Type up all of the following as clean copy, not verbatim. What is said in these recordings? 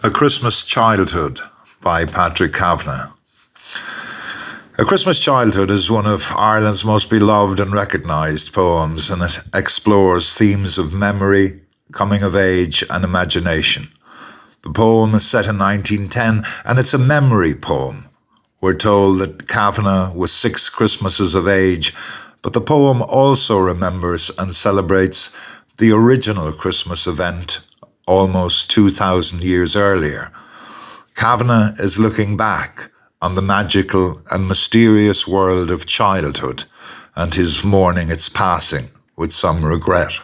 A Christmas Childhood by Patrick Kavanagh. A Christmas Childhood is one of Ireland's most beloved and recognised poems, and it explores themes of memory, coming of age and imagination. The poem is set in 1910 and it's a memory poem. We're told that Kavanagh was 6 Christmases of age, but the poem also remembers and celebrates the original Christmas event almost 2,000 years earlier. Kavanagh is looking back on the magical and mysterious world of childhood and his mourning its passing with some regret.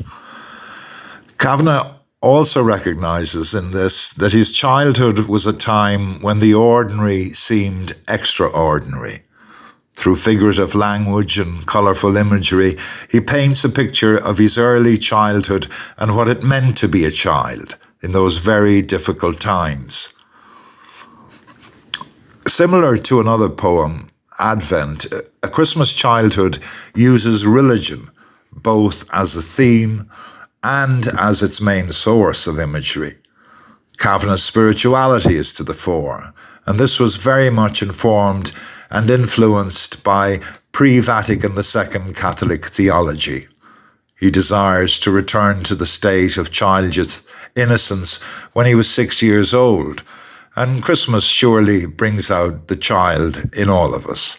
Kavanagh also recognises in this that his childhood was a time when the ordinary seemed extraordinary. Through figurative language and colourful imagery, he paints a picture of his early childhood and what it meant to be a child in those very difficult times. Similar to another poem, Advent, A Christmas Childhood uses religion both as a theme and as its main source of imagery. Kavanagh's spirituality is to the fore, and this was very much informed and influenced by pre-Vatican II Catholic theology. He desires to return to the state of childish innocence when he was 6 years old, and Christmas surely brings out the child in all of us.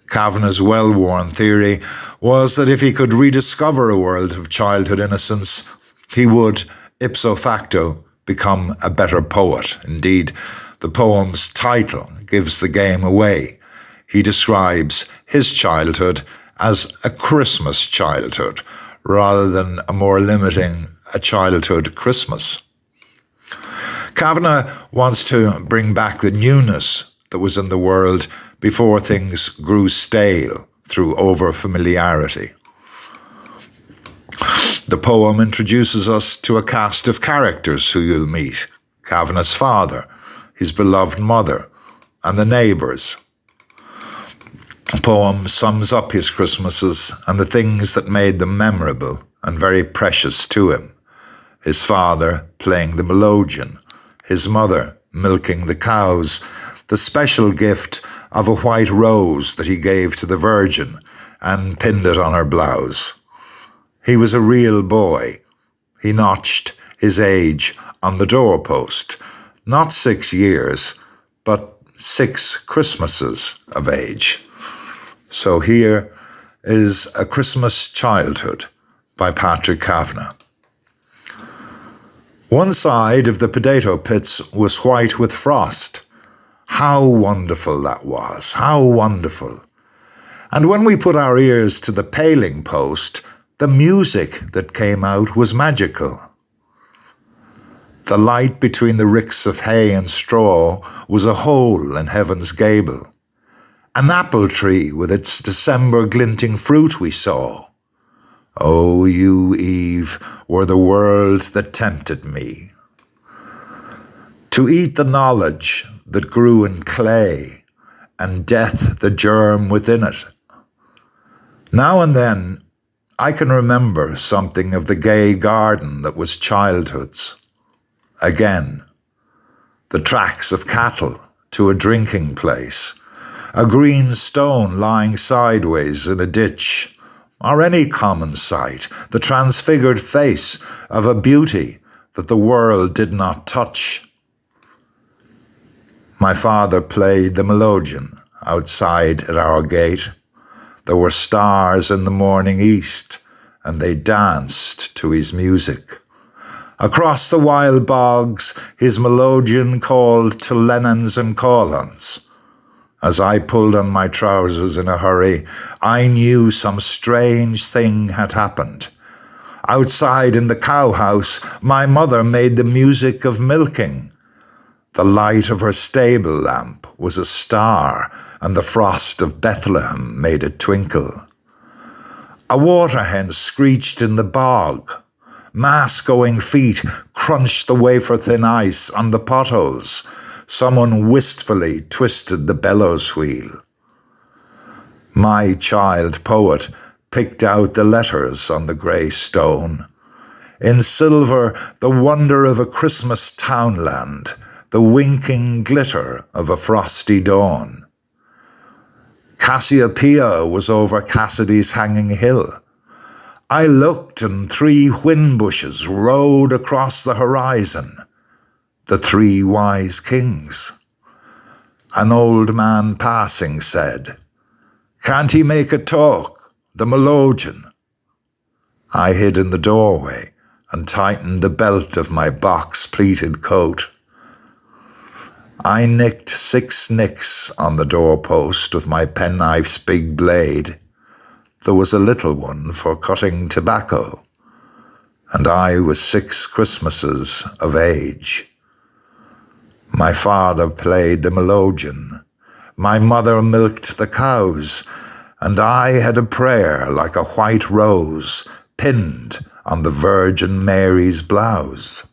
Kavanagh's well-worn theory was that if he could rediscover a world of childhood innocence, he would, ipso facto, become a better poet. Indeed, the poem's title gives the game away. He describes his childhood as a Christmas childhood, rather than a more limiting a childhood Christmas. Kavanagh wants to bring back the newness that was in the world before things grew stale through over-familiarity. The poem introduces us to a cast of characters who you'll meet: Kavanagh's father, his beloved mother, and the neighbours. The poem sums up his Christmases and the things that made them memorable and very precious to him. His father playing the melodeon, his mother milking the cows, the special gift of a white rose that he gave to the Virgin and pinned it on her blouse. He was a real boy. He notched his age on the doorpost, not 6 years, but 6 Christmases of age. So here is A Christmas Childhood by Patrick Kavanagh. One side of the potato pits was white with frost. How wonderful that was, how wonderful. And when we put our ears to the paling post, the music that came out was magical. The light between the ricks of hay and straw was a hole in heaven's gable. An apple tree with its December glinting fruit we saw. Oh, you, Eve, were the world that tempted me. To eat the knowledge that grew in clay, and death the germ within it. Now and then, I can remember something of the gay garden that was childhood's. Again, the tracks of cattle to a drinking place, a green stone lying sideways in a ditch, or any common sight, the transfigured face of a beauty that the world did not touch. My father played the melodeon outside at our gate. There were stars in the morning east, and they danced to his music. Across the wild bogs, his melodeon called to Lennons and Collins. As I pulled on my trousers in a hurry, I knew some strange thing had happened. Outside in the cowhouse, my mother made the music of milking. The light of her stable lamp was a star, and the frost of Bethlehem made it twinkle. A water hen screeched in the bog. Mass-going feet crunched the wafer-thin ice on the potholes. Someone wistfully twisted the bellows wheel. My child poet picked out the letters on the grey stone. In silver, the wonder of a Christmas townland, the winking glitter of a frosty dawn. Cassiopeia was over Cassidy's hanging hill. I looked, and 3 whin bushes rode across the horizon, the 3 wise kings. An old man passing said, "Can't he make a talk, the melodeon?" I hid in the doorway and tightened the belt of my box-pleated coat. I nicked 6 nicks on the doorpost with my penknife's big blade. There was a little one for cutting tobacco, and I was 6 Christmases of age. My father played the melodeon, my mother milked the cows, and I had a prayer like a white rose pinned on the Virgin Mary's blouse.